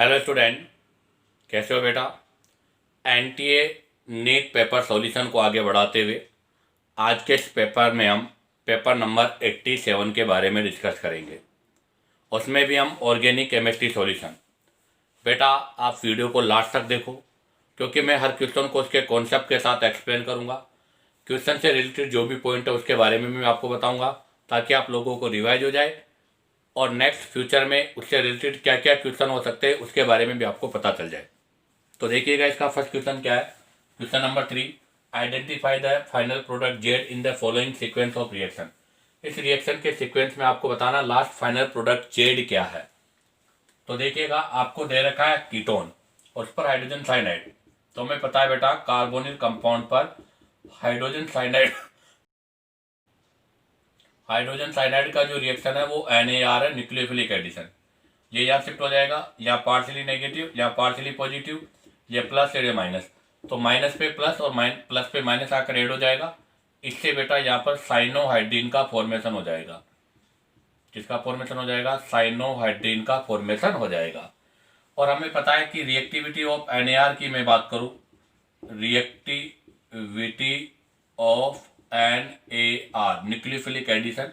Hello student, कैसे हो बेटा। एनटीए नीट पेपर सॉल्यूशन को आगे बढ़ाते हुए आज के इस पेपर में हम पेपर नंबर 87 के बारे में डिस्कस करेंगे। उसमें भी हम ऑर्गेनिक केमिस्ट्री सॉल्यूशन। बेटा आप वीडियो को लास्ट तक देखो, क्योंकि मैं हर क्वेश्चन को उसके कॉन्सेप्ट के साथ एक्सप्लेन करूंगा। क्वेश्चन से रिलेटेड जो भी पॉइंट है उसके बारे में मैं आपको बताऊंगा, ताकि आप लोगों को रिवाइज हो जाए और नेक्स्ट फ्यूचर में उससे रिलेटेड क्या क्या क्वेश्चन हो सकते हैं उसके बारे में भी आपको पता चल जाए। तो देखिएगा इसका फर्स्ट क्वेश्चन क्या है। Question number 3, identify the final product Z in the following sequence of reaction. इस रिएक्शन के सीक्वेंस में आपको बताना लास्ट फाइनल प्रोडक्ट जेड क्या है। तो देखिएगा आपको दे रखा है कीटोन और उस पर हाइड्रोजन साइनाइड। तो हमें पता है बेटा कार्बोनिल कंपाउंड पर हाइड्रोजन साइनाइड का जो रिएक्शन है वो NaR है, न्यूक्लियोफिलिक एडिशन। ये यहाँ शिफ्ट हो जाएगा, या पार्शियली नेगेटिव या पार्शियली पॉजिटिव, या प्लस या माइनस। तो माइनस पे प्लस और प्लस पे माइनस आकर ऐड हो जाएगा। इससे बेटा यहाँ पर साइनोहाइड्रीन का फॉर्मेशन हो जाएगा। किसका फॉर्मेशन हो जाएगा? साइनोहाइड्रीन का फॉर्मेशन हो जाएगा। और हमें पता है कि रिएक्टिविटी ऑफ NaR की मैं बात करूँ, reactivity of NaR nucleophilic addition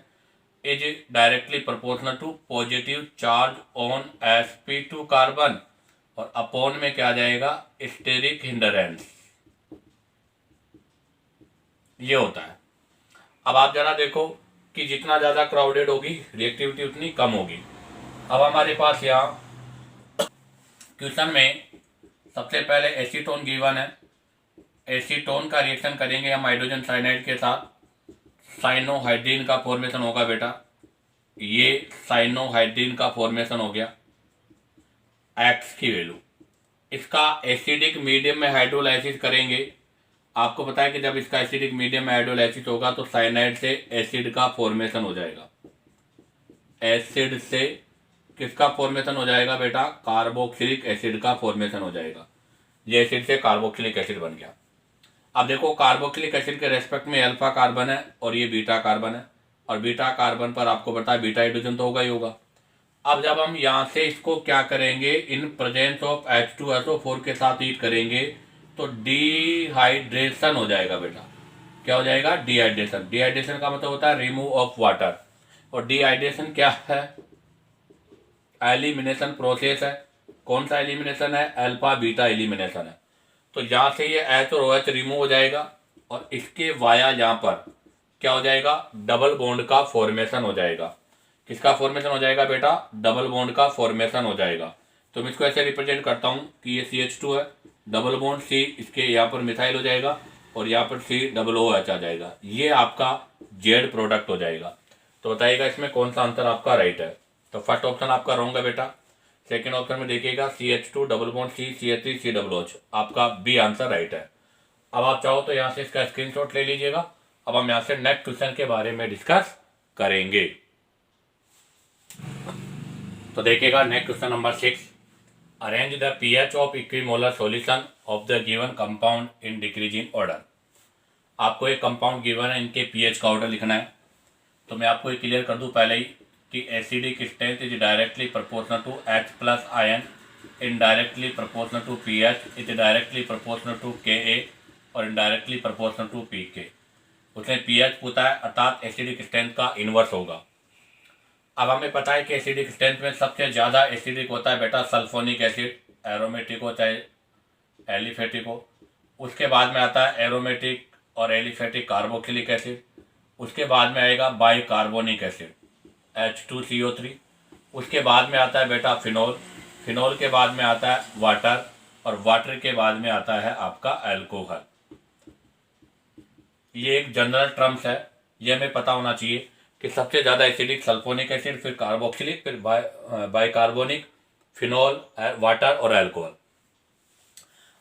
is directly proportional to positive charge on sp2 carbon, और अपॉन में क्या आ जाएगा? Steric hindrance. ये होता है। अब आप जरा देखो कि जितना ज़्यादा क्राउडेड होगी रिएक्टिविटी उतनी कम होगी। अब हमारे पास यहाँ क्वेश्चन में सबसे पहले एसीटोन गिवन है। एसीटोन का रिएक्शन करेंगे हम हाइड्रोजन साइनाइड के साथ, साइनोहाइड्रीन का फॉर्मेशन होगा बेटा। ये साइनोहाइड्रीन का फॉर्मेशन हो गया, एक्स की वैल्यू। इसका एसिडिक मीडियम में हाइड्रोलाइसिस करेंगे। आपको पता है कि जब इसका एसिडिक मीडियम में हाइड्रोलाइसिस होगा तो साइनाइड से एसिड का फॉर्मेशन हो जाएगा। एसिड से किसका फॉर्मेशन हो जाएगा बेटा? कार्बोक्सिलिक एसिड का फॉर्मेशन हो जाएगा। ये एसिड से कार्बोक्सिलिक एसिड बन गया। अब देखो कार्बोक्सिलिक एसिड के रेस्पेक्ट में अल्फा कार्बन है और ये बीटा कार्बन है, और बीटा कार्बन पर आपको पता है बीटा हाइड्रोजन तो होगा ही होगा। अब जब हम यहाँ से इसको क्या करेंगे, इन प्रेजेंस ऑफ H2SO4 के साथ हीट करेंगे तो डिहाइड्रेशन हो जाएगा बेटा। क्या हो जाएगा? डिहाइड्रेशन। डिहाइड्रेशन का मतलब होता है रिमूव ऑफ वाटर, और डिहाइड्रेशन क्या है? एलिमिनेशन प्रोसेस है। कौन सा एलिमिनेशन है? अल्फा बीटा एलिमिनेशन है। तो यहाँ से ये H और OH रिमूव हो जाएगा, और इसके वाया यहाँ पर क्या हो जाएगा? डबल बॉन्ड का फॉर्मेशन हो जाएगा। किसका फॉर्मेशन हो जाएगा बेटा? डबल बॉन्ड का फॉर्मेशन हो जाएगा। तो मैं इसको ऐसे रिप्रेजेंट करता हूँ कि ये CH2 है, डबल बॉन्ड C, इसके यहाँ पर मिथाइल हो जाएगा और यहाँ पर COOH आ जाएगा। ये आपका जेड प्रोडक्ट हो जाएगा। तो बताइएगा इसमें कौन सा आंसर आपका राइट है। तो फर्स्ट ऑप्शन आपका रॉन्ग है बेटा। सेकेंड ऑप्शन में देखिएगा CH2 double bond C, CH3 COOH, आपका बी आंसर राइट है। अब आप चाहो तो यहाँ से इसका स्क्रीनशॉट ले लीजिएगा। अब हम यहाँ से नेक्स्ट क्वेश्चन के बारे में डिस्कस करेंगे। तो देखिएगा next question number 6, arrange the pH of equimolar solution of the given compound in decreasing order. आपको एक कंपाउंड गिवन है, इनके pH का ऑर्डर लिखना है। तो मैं आपको ये क्लियर कर दूं पहले ही कि acidic strength is directly proportional to H plus ion, indirectly proportional to pH, is directly proportional to Ka, और इनडायरेक्टली प्रोपोर्शनल टू Pk। उसने pH पूछा है, अर्थात एसिडिक स्ट्रेंथ का इन्वर्स होगा। अब हमें पता है कि एसिडिक स्ट्रेंथ में सबसे ज़्यादा एसिडिक होता है बेटा सल्फोनिक एसिड, एरोमेटिक हो चाहे एलिफेटिक हो। उसके बाद में आता है एरोमेटिक और एलिफेटिक कार्बोक्सिलिक एसिड। उसके बाद में आएगा बाइकार्बोनिक एसिड H2CO3। उसके बाद में आता है बेटा फिनोल। फिनोल के बाद में आता है वाटर, और वाटर के बाद में आता है आपका अल्कोहल। ये एक जनरल टर्म्स है, ये हमें पता होना चाहिए कि सबसे ज़्यादा एसिडिक सल्फोनिक एसिड, फिर कार्बोक्सिलिक, फिर बाइकार्बोनिक, फिनोल, वाटर और अल्कोहल।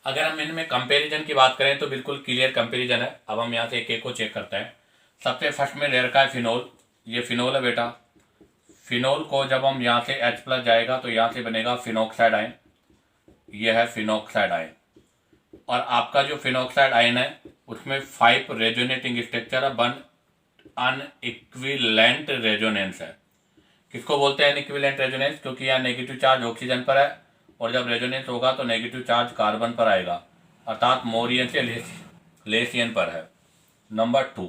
अगर हम इनमें कंपैरिजन की बात करें तो बिल्कुल क्लियर कंपैरिजन है। अब हम यहाँ से एक एक को चेक करते हैं। सबसे फर्स्ट में ले रखा है फिनोल। ये फिनोल है बेटा। फिनोल को जब हम यहाँ से H प्लस जाएगा तो यहाँ से बनेगा फिनोक्साइड आयन। यह है फिनोक्साइड आयन, और आपका जो फिनोक्साइड आयन है उसमें 5 रेजोनेटिंग स्ट्रक्चर है, 1 अनइक्विवेलेंट रेजोनेंस है। किसको बोलते हैं अनइक्विवेलेंट रेजोनेंस? क्योंकि यहाँ नेगेटिव चार्ज ऑक्सीजन पर है और जब रेजोनेंस होगा तो नेगेटिव चार्ज कार्बन पर आएगा, अर्थात मोरियन से लेसियन पर है। Number 2,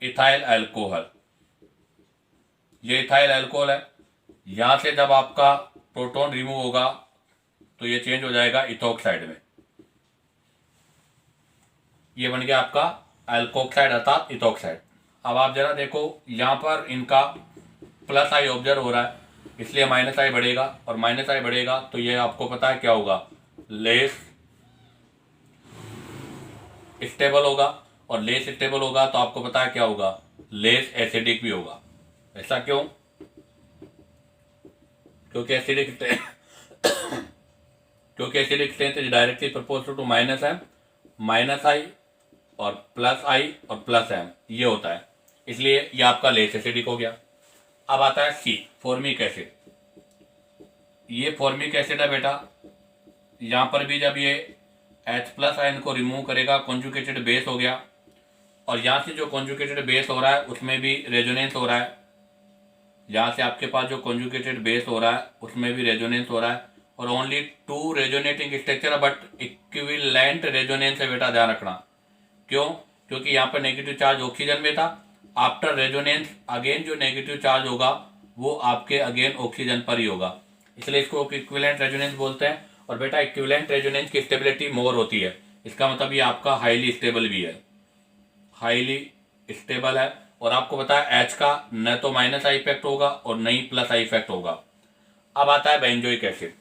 ethyl alcohol. ये इथाइल अल्कोहल है। यहाँ से जब आपका प्रोटॉन रिमूव होगा तो ये चेंज हो जाएगा इथोक्साइड में। ये बन गया आपका अल्कोक्साइड अर्थात इथोक्साइड। अब आप जरा देखो, यहाँ पर इनका प्लस आई ऑब्जर्व हो रहा है, इसलिए माइनस आई बढ़ेगा, और माइनस आई बढ़ेगा तो ये आपको पता है क्या होगा, लेस स्टेबल होगा, और लेस स्टेबल होगा तो आपको पता है क्या होगा, लेस एसिडिक भी होगा। ऐसा क्यों? क्योंकि acidic strength is directly proportional to minus M, minus I और प्लस एम, ये होता है, इसलिए ये आपका लेस एसिडिक हो गया। अब आता है सी, फॉर्मिक एसिड। ये फॉर्मिक एसिड है बेटा। यहाँ पर भी जब ये H+ आयन को रिमूव करेगा, कॉन्जुगेटेड बेस हो गया, और यहाँ से जो कॉन्जुगेटेड बेस हो रहा है उसमें भी रेजोनेंस हो रहा है। यहाँ से आपके पास जो कॉन्जुगेटेड बेस हो रहा है उसमें भी रेजोनेंस हो रहा है, और only 2 resonating structure but equivalent resonance है बेटा, ध्यान रखना। क्यों? क्योंकि यहाँ पर नेगेटिव चार्ज ऑक्सीजन में था, आफ्टर रेजोनेंस अगेन जो नेगेटिव चार्ज होगा वो आपके अगेन ऑक्सीजन पर ही होगा, इसलिए इसको इक्विवेलेंट रेजोनेंस बोलते हैं। और बेटा इक्विवेलेंट रेजोनेंस की स्टेबिलिटी मोर होती है, इसका मतलब ये आपका हाईली स्टेबल भी है, हाईली स्टेबल है। और आपको पता है H का न तो माइनस आई इफेक्ट होगा और न ही प्लस आई इफेक्ट होगा। अब आता है बेंजोइक एसिड।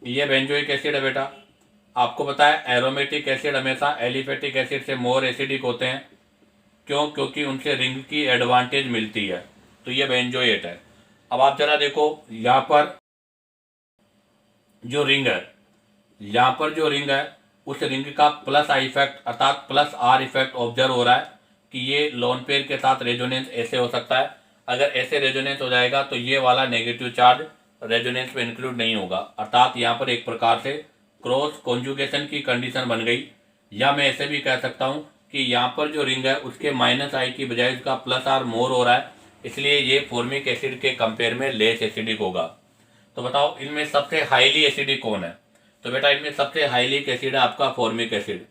ये बेंजोइक एसिड है बेटा। आपको पता है एरोमेटिक एसिड हमेशा एलिफेटिक एसिड से मोर एसिडिक होते हैं। क्यों? क्योंकि उनसे रिंग की एडवांटेज मिलती है, तो ये बेंजोएट है। अब आप जरा देखो, यहाँ पर जो रिंग है, यहाँ पर जो रिंग है उस रिंग का प्लस आई इफेक्ट अर्थात प्लस आर इफेक्ट ऑब्जर्व हो रहा है कि ये लोन पेयर के साथ रेजोनेंस ऐसे हो सकता है। अगर ऐसे रेजोनेंस हो जाएगा तो ये वाला नेगेटिव चार्ज रेजोनेंस में इंक्लूड नहीं होगा, अर्थात यहाँ पर एक प्रकार से क्रॉस कॉन्जुगेशन की कंडीशन बन गई। या मैं ऐसे भी कह सकता हूँ कि यहाँ पर जो रिंग है उसके माइनस आई की बजाय उसका प्लस आर मोर हो रहा है, इसलिए ये फॉर्मिक एसिड के कंपेयर में लेस एसिडिक होगा। तो बताओ इनमें सबसे हाईली एसिडिक कौन है? तो बेटा इनमें सबसे हाईली एसिड है आपका फॉर्मिक एसिड।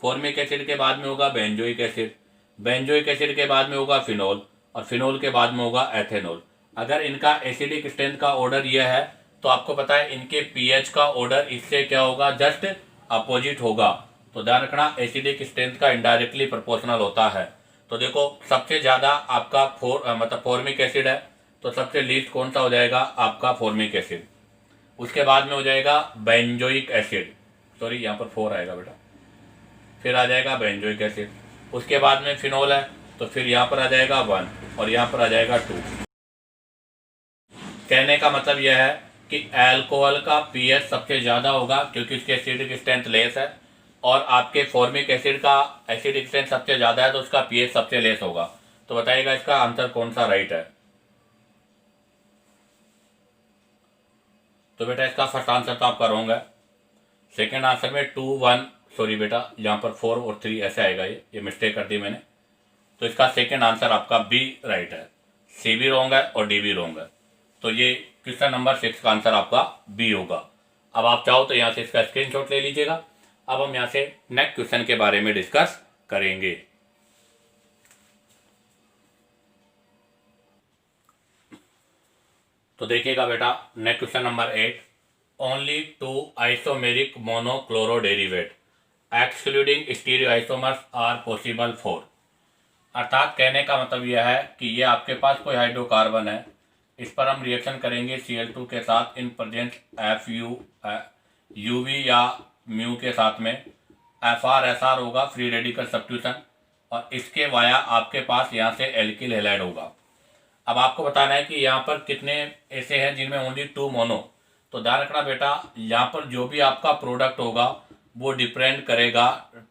फॉर्मिक एसिड के बाद में होगा बेंजोइक एसिड, बेंजोइक एसिड के बाद में होगा फिनोल, और फिनोल के बाद में होगा एथेनॉल। अगर इनका एसिडिक स्ट्रेंथ का ऑर्डर यह है तो आपको पता है इनके पीएच का ऑर्डर इससे क्या होगा, जस्ट अपोजिट होगा। तो ध्यान रखना, एसिडिक स्ट्रेंथ का इनडायरेक्टली प्रोपोर्शनल होता है। तो देखो सबसे ज़्यादा आपका फॉर्मिक एसिड है, तो सबसे लीस्ट कौन सा हो जाएगा, आपका फॉर्मिक एसिड। उसके बाद में हो जाएगा बेंजोइक एसिड, सॉरी यहाँ पर 4 आएगा बेटा, फिर आ जाएगा बेंजोइक एसिड। उसके बाद में फिनोल है, तो फिर यहाँ पर आ जाएगा 1 और यहाँ पर आ जाएगा 2। कहने का मतलब यह है कि अल्कोहल का पीएच सबसे ज़्यादा होगा क्योंकि उसकी एसिडिक स्ट्रेंथ लेस है, और आपके फॉर्मिक एसिड का एसिडिक स्ट्रेंथ सबसे ज़्यादा है तो उसका पीएच सबसे लेस होगा। तो बताइएगा इसका आंसर कौन सा राइट है? तो बेटा इसका फर्स्ट आंसर तो आपका रॉन्ग है। सेकेंड आंसर में 2, 1, सॉरी बेटा यहाँ पर 4 और 3 ऐसे आएगा, ये मिस्टेक कर दी मैंने। तो इसका सेकेंड आंसर आपका बी राइट है, सी भी रॉन्ग है और डी भी रॉन्ग है। तो ये क्वेश्चन नंबर 6 का आंसर आपका बी होगा। अब आप चाहो तो यहाँ से इसका स्क्रीनशॉट ले लीजिएगा। अब हम यहाँ से नेक्स्ट क्वेश्चन के बारे में डिस्कस करेंगे। तो देखिएगा बेटा, next question number 8, only 2 isomeric monochloro derivate excluding stereo isomers are possible for. अर्थात कहने का मतलब यह है कि ये आपके पास कोई हाइड्रोकार्बन है, इस पर हम रिएक्शन करेंगे Cl2 के साथ इन प्रेजेंस UV या म्यू के साथ में, FrSr होगा फ्री रेडिकल सब्स्टिट्यूशन, और इसके वाया आपके पास यहाँ से एल्किल हैलाइड होगा। अब आपको बताना है कि यहाँ पर कितने ऐसे हैं जिनमें ओनली 2 मोनो। तो ध्यान रखना बेटा, यहाँ पर जो भी आपका प्रोडक्ट होगा वो डिपेंड करेगा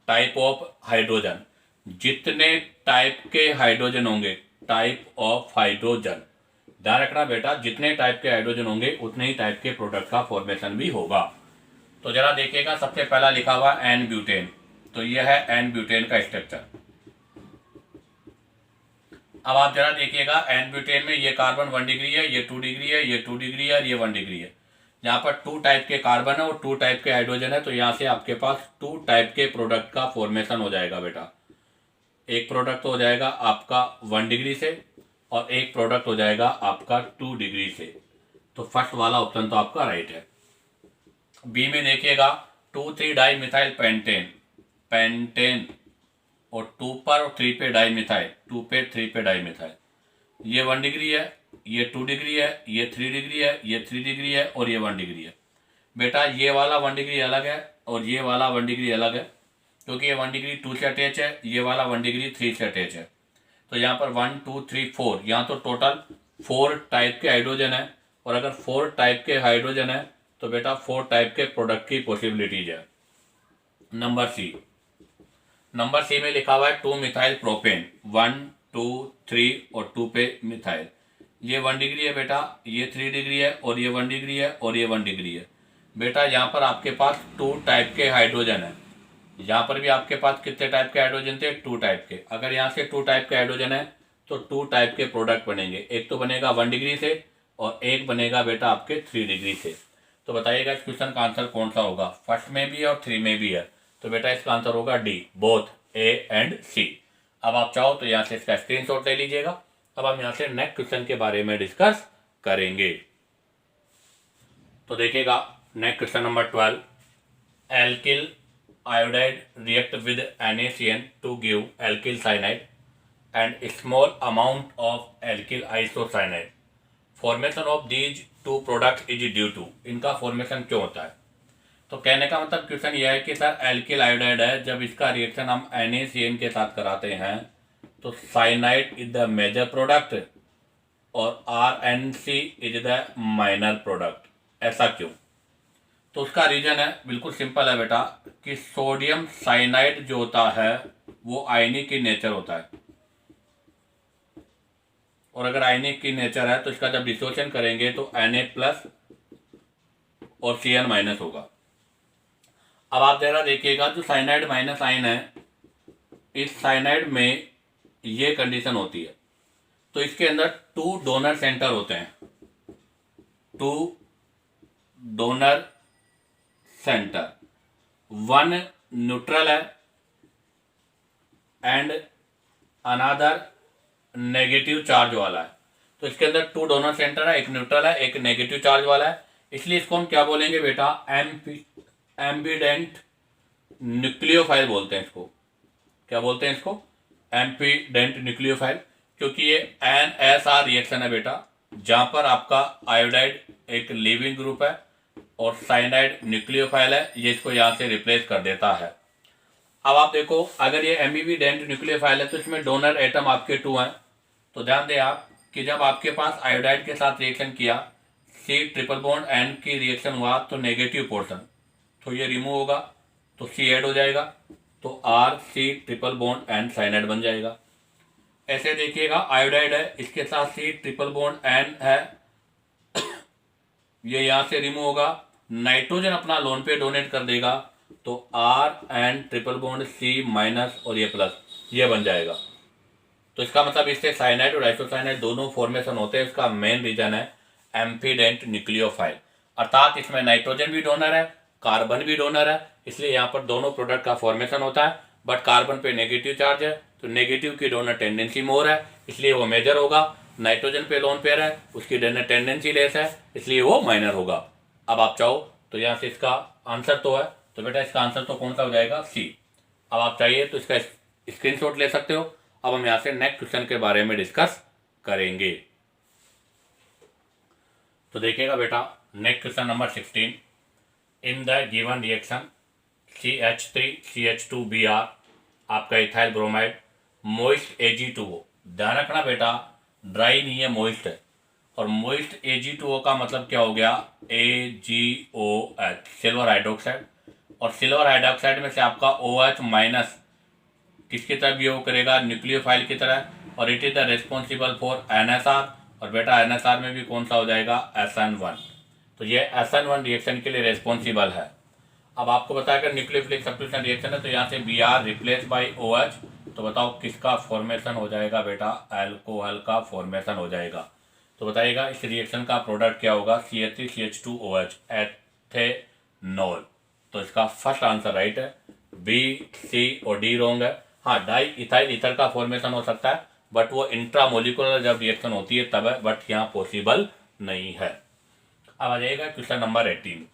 टाइप ऑफ हाइड्रोजन। जितने टाइप के हाइड्रोजन होंगे, टाइप ऑफ हाइड्रोजन, ध्यान रखना बेटा, जितने टाइप के हाइड्रोजन होंगे उतने ही टाइप के प्रोडक्ट का फॉर्मेशन भी होगा। तो जरा देखिएगा, सबसे पहला लिखा हुआ एन ब्यूटेन, तो यह है एन ब्यूटेन का स्ट्रक्चर। अब आप जरा देखिएगा, एन ब्यूटेन में ये कार्बन 1 डिग्री है, ये 2 डिग्री है, ये 2 डिग्री है और ये 1 डिग्री है। जहाँ पर 2 टाइप के कार्बन है और 2 टाइप के हाइड्रोजन है, तो यहाँ से आपके पास 2 टाइप के प्रोडक्ट का फॉर्मेशन हो जाएगा बेटा। एक प्रोडक्ट हो जाएगा आपका 1 डिग्री से और एक प्रोडक्ट हो जाएगा आपका 2 डिग्री से। तो फर्स्ट वाला ऑप्शन तो आपका राइट है। बी में देखिएगा 2,3 डाई मिथाइल पेंटेन, पेंटेन और 2 पर और 3 पे डाई मिथाइल, 2 पे 3 पे डाई मिथाइल। ये 1 डिग्री है, ये 2 डिग्री है, ये 3 डिग्री है, ये 3 डिग्री है और ये 1 डिग्री है। बेटा ये वाला 1 डिग्री अलग है और ये वाला 1 डिग्री अलग है, क्योंकि ये 1 डिग्री 2 से अटैच है, ये वाला 1 डिग्री 3 से अटैच है। तो यहाँ पर 1 2 3 4, यहाँ तो टोटल 4 टाइप के हाइड्रोजन है, और अगर 4 टाइप के हाइड्रोजन है तो बेटा 4 टाइप के प्रोडक्ट की पॉसिबिलिटीज है। नंबर सी में लिखा हुआ है 2 मिथाइल प्रोपेन, 1 2 3 और 2 पे मिथाइल। ये 1 डिग्री है बेटा, ये 3 डिग्री है और ये 1 डिग्री है और ये 1 डिग्री है। बेटा यहाँ पर आपके पास 2 टाइप के हाइड्रोजन है। यहाँ पर भी आपके पास कितने टाइप के हाइड्रोजन थे? 2 टाइप के। अगर यहाँ से 2 टाइप के हाइड्रोजन है तो 2 टाइप के प्रोडक्ट बनेंगे। एक तो बनेगा 1 डिग्री से और एक बनेगा बेटा आपके 3 डिग्री से। तो बताइएगा इस क्वेश्चन का आंसर कौन सा होगा? फर्स्ट में भी और 3 में भी है, तो बेटा इसका आंसर होगा डी, बोथ ए एंड सी। अब आप चाहो तो यहाँ से इसका स्क्रीनशॉट ले लीजिएगा। अब हम यहाँ से नेक्स्ट क्वेश्चन के बारे में डिस्कस करेंगे। तो देखिएगा next question number 12, alkyl iodide react with NaCN to give alkyl cyanide and a small amount of alkyl isocyanide. Formation of these two products is due to, इनका फॉर्मेशन क्यों होता है? तो कहने का मतलब क्वेश्चन यह है कि सर एल्किल आयोडाइड है, जब इसका रिएक्शन हम NaCN के साथ कराते हैं तो cyanide is the major product और RNC is the minor product. ऐसा क्यों? तो उसका रीजन है बिल्कुल सिंपल है बेटा, कि सोडियम साइनाइड जो होता है वो आयनिक की नेचर होता है, और अगर आयनिक की नेचर है तो इसका जब डिसोसिएशन करेंगे तो Na+ और Cn- होगा। अब आप जरा देखिएगा, जो साइनाइड माइनस आयन है, इस साइनाइड में ये कंडीशन होती है, तो इसके अंदर 2 डोनर सेंटर होते हैं, 2 डोनर सेंटर, 1 न्यूट्रल है एंड अनदर नेगेटिव चार्ज वाला है। तो इसके अंदर 2 डोनर सेंटर है, एक न्यूट्रल है, एक नेगेटिव चार्ज वाला है, इसलिए इसको हम क्या बोलेंगे बेटा? एम्बीडेंट न्यूक्लियोफाइल बोलते हैं इसको। क्या बोलते हैं इसको? एम्बीडेंट न्यूक्लियोफाइल, क्योंकि ये NSR रिएक्शन है बेटा, जहां पर आपका आयोडाइड एक लिविंग ग्रुप है और साइनाइड न्यूक्लियोफाइल है, ये इसको यहाँ से रिप्लेस कर देता है। अब आप देखो, अगर ये एम्बीडेंट न्यूक्लियोफाइल है तो इसमें डोनर एटम आपके 2 हैं। तो ध्यान दें आप कि जब आपके पास आयोडाइड के साथ रिएक्शन किया, C∼N की रिएक्शन हुआ तो नेगेटिव पोर्शन, तो ये रिमूव होगा तो C ऐड हो जाएगा, तो RC∼N साइनाइड बन जाएगा। ऐसे देखिएगा, आयोडाइड है, इसके साथ C∼N है, ये यहाँ से रिमूव होगा, नाइट्रोजन अपना लोन पे डोनेट कर देगा तो RN∼C- और ये प्लस, ये बन जाएगा। तो इसका मतलब इससे साइनाइड और आइसोसाइनाइड दोनों फॉर्मेशन होते हैं। इसका मेन रीजन है एम्फीडेंट न्यूक्लियोफाइल, अर्थात इसमें नाइट्रोजन भी डोनर है, कार्बन भी डोनर है, इसलिए यहाँ पर दोनों प्रोडक्ट का फॉर्मेशन होता है। बट कार्बन पे नेगेटिव चार्ज है तो नेगेटिव की डोनर टेंडेंसी मोर है, इसलिए वो मेजर होगा। नाइट्रोजन पे लोन पेयर है, उसकी डोनर टेंडेंसी लेस है, इसलिए वो माइनर होगा। अब आप चाहो तो यहाँ से इसका आंसर तो है, तो बेटा इसका आंसर तो कौन सा हो जाएगा? सी। अब आप चाहिए तो इसका स्क्रीनशॉट ले सकते हो। अब हम यहाँ से नेक्स्ट क्वेश्चन के बारे में डिस्कस करेंगे। तो देखिएगा बेटा, next question number 16, in the given reaction CH3CH2Br आपका इथाइल ब्रोमाइड मोइस्ट Ag2O। ध्यान रखना बेटा, ड्राई नहीं है, मोइस्ट है, और मोइस्ट Ag2O का मतलब क्या हो गया? AgOH, सिल्वर हाइड्रोक्साइड, और सिल्वर हाइड्रोक्साइड में से आपका OH- किसकी तरह बिहेव करेगा? न्यूक्लियोफाइल की तरह, और it is the responsible for NSR, और बेटा NSR में भी कौन सा हो जाएगा? SN1। तो ये SN1 रिएक्शन के लिए रेस्पॉन्सिबल है। अब आपको बताया कि न्यूक्लियोफिलिक सब्स्टिट्यूशन रिएक्शन है, तो यहाँ से Br रिप्लेस बाई OH, तो बताओ किसका फॉर्मेशन हो जाएगा बेटा? अल्कोहल का फॉर्मेशन हो जाएगा। तो बताइएगा इस रिएक्शन का प्रोडक्ट क्या होगा, CH3CH2OH एथेनॉल। तो इसका फर्स्ट आंसर राइट है, बी, सी और डी रॉन्ग है। हाँ, डाई इथाइल ईथर का फॉर्मेशन हो सकता है, बट वो इंट्रामोलिकुलर जब रिएक्शन होती है तब है, बट यहाँ पॉसिबल नहीं है। अब आ जाएगा question number 18,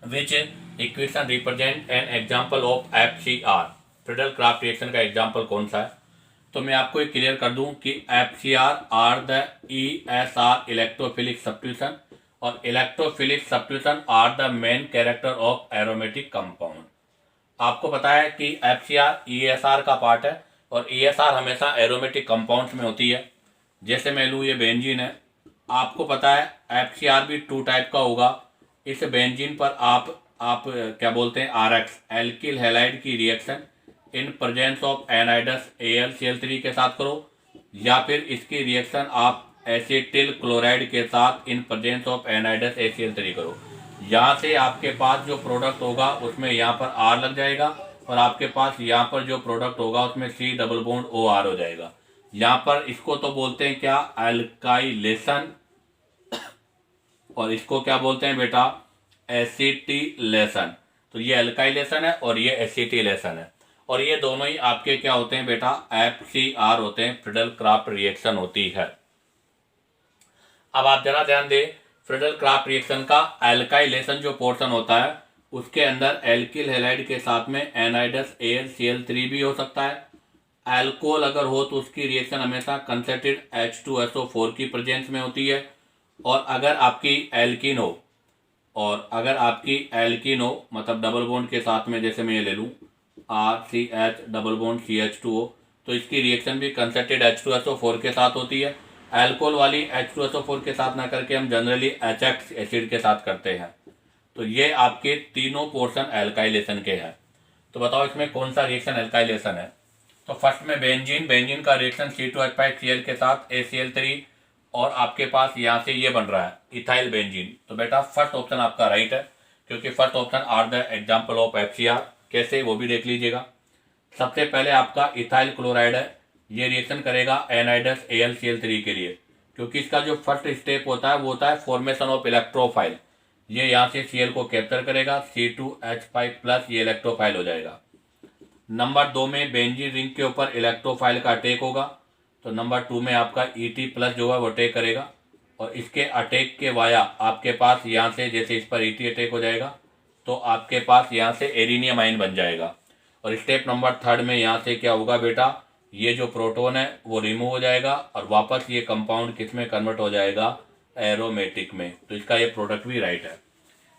which equation represent an example of FCR, Friedel craft reaction का एग्जाम्पल कौन सा है। तो मैं आपको एक क्लियर कर दूं कि FCR are the ESR electrophilic substitution और electrophilic substitution are the main character of aromatic compound. आपको पता है कि FCR ESR का पार्ट है और ESR हमेशा एरोमेटिक कंपाउंड्स में होती है। जैसे मैं लूँ ये बेंजीन है, आपको पता है FCR भी 2 टाइप का होगा। इस बेंजीन पर आप क्या बोलते हैं RX एल्किल हैलाइड की reaction in presence of anhydrous AlCl3 के साथ करो, या फिर इसकी रिएक्शन आप एसिटिल क्लोराइड के साथ इन प्रेजेंस ऑफ एनाइडस ACl3 करो। यहाँ से आपके पास जो प्रोडक्ट होगा उसमें यहाँ पर R लग जाएगा और आपके पास यहाँ पर जो प्रोडक्ट होगा उसमें C डबल बॉन्ड OR हो जाएगा। यहाँ पर इसको तो बोलते हैं क्या, अल्काइलेशन, और इसको क्या बोलते हैं बेटा, एसिटिलेशन। तो ये अल्काइलेशन है और ये एसिटिलेशन है, और ये दोनों ही आपके क्या होते हैं बेटा, FCR होते हैं, फ्रीडल क्राफ्ट रिएक्शन होती है। अब आप जरा ध्यान दें, फ्रीडल क्राफ्ट रिएक्शन का अल्काइलेशन जो पोर्शन होता है उसके अंदर एल्किल हैलाइड के साथ में एनाइडस AlCl3 भी हो सकता है। अल्कोहल अगर हो तो उसकी रिएक्शन हमेशा कंसर्टेड H2SO4 की प्रेजेंस में होती है। और अगर आपकी एल्कीन हो, मतलब डबल बॉन्ड के साथ में, जैसे मैं ये ले लूँ RCH डबल बॉन्ड CH2O, तो इसकी रिएक्शन भी कंसर्टेड H2SO4 के साथ होती है। अल्कोहल वाली H2SO4 के साथ ना करके हम जनरली HX एसिड के साथ करते हैं। तो ये आपके तीनों पोर्शन एल्काइलेशन के हैं। तो बताओ इसमें कौन सा रिएक्शन एल्काइलेशन है। तो फर्स्ट में बेंजीन का रिएक्शन C2H5Cl के साथ ACl3, और आपके पास यहाँ से ये बन रहा है इथाइल बेंजीन। तो बेटा फर्स्ट ऑप्शन आपका राइट है, क्योंकि first option are the example of FCR। कैसे वो भी देख लीजिएगा। सबसे पहले आपका इथाइल क्लोराइड है, ये रिएक्शन करेगा एनाइडस AlCl3 के लिए, क्योंकि इसका जो फर्स्ट स्टेप होता है वो होता है फॉर्मेशन ऑफ इलेक्ट्रोफाइल। ये यहाँ से Cl को कैप्चर करेगा, C2H5+ ये इलेक्ट्रोफाइल हो जाएगा। नंबर 2 में बेंजीन रिंग के ऊपर इलेक्ट्रोफाइल का अटैक होगा, तो नंबर 2 में आपका Et+ जो है वो अटैक करेगा, और इसके अटैक के वाया आपके पास यहाँ से, जैसे इस पर Et अटैक हो जाएगा तो आपके पास यहाँ से एरिनियम आयन बन जाएगा। और स्टेप नंबर 3 में यहाँ से क्या होगा बेटा, ये जो प्रोटॉन है वो रिमूव हो जाएगा और वापस ये कंपाउंड किस में कन्वर्ट हो जाएगा, एरोमेटिक में। तो इसका ये प्रोडक्ट भी राइट है।